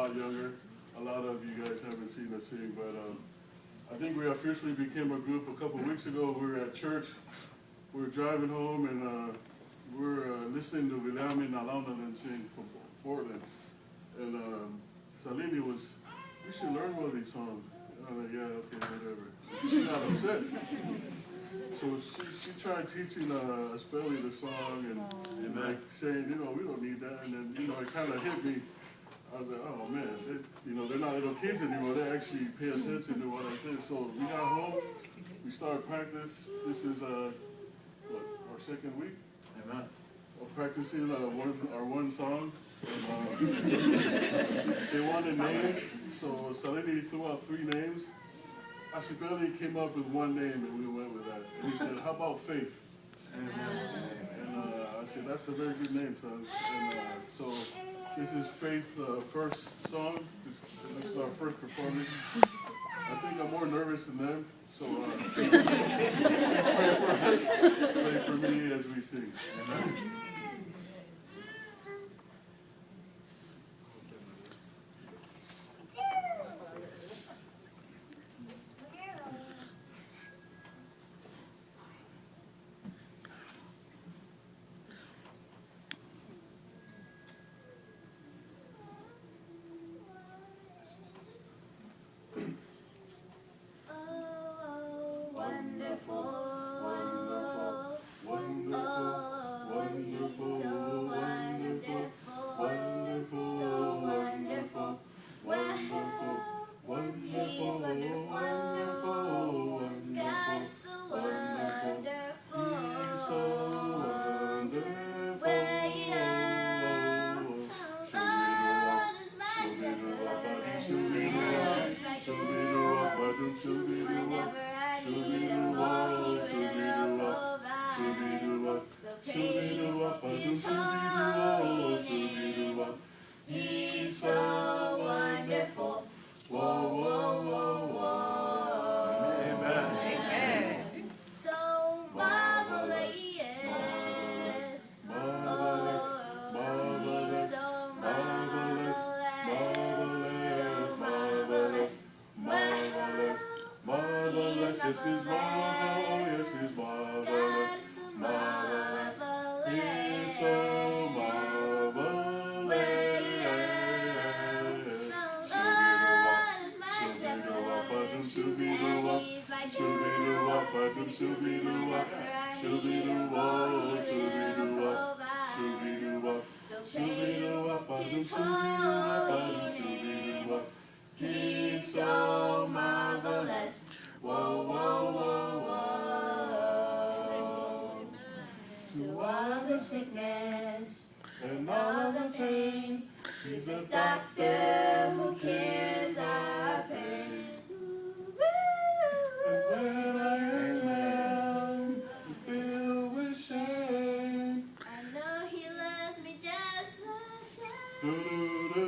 lot younger. A lot of you guys haven't seen us sing, but I think we officially became a group a couple weeks ago. We were at church. We were driving home, and we were listening to William and Alana then sing from Portland. And Salini was, "You should learn one of these songs." I'm like, "Yeah, okay, whatever." She got upset. So she tried teaching Espelli the song and like saying, we don't need that. And then, it kind of hit me. I was like, oh man, they're not little kids anymore. They actually pay attention to what I said. So we got home, we started practice. This is our second week. Amen. Of practicing our one song. And, they wanted names, so Salini threw out 3 names. Asipeli came up with one name and we went with that. And he said, "How about Faith?" Amen. And I said, "That's a very good name, son." And so this is Faith's first song. This is our first performance. I think I'm more nervous than them. So pray for us, pray for me as we sing. Amen. He's so wonderful. Whoa, whoa, whoa, whoa. Amen. Amen. So marvelous. Marvelous, marvelous, So marvelous, marvelous. marvelous, marvelous. Yes, he's marvelous. Yes, he's marvelous. Marvelous. He's so He's so marvelous. Whoa, whoa, whoa, whoa. To all the sickness And all the pain, he's the doctor who cures our pain. When I am filled with shame. I know he loves me just the same. Do, do, do,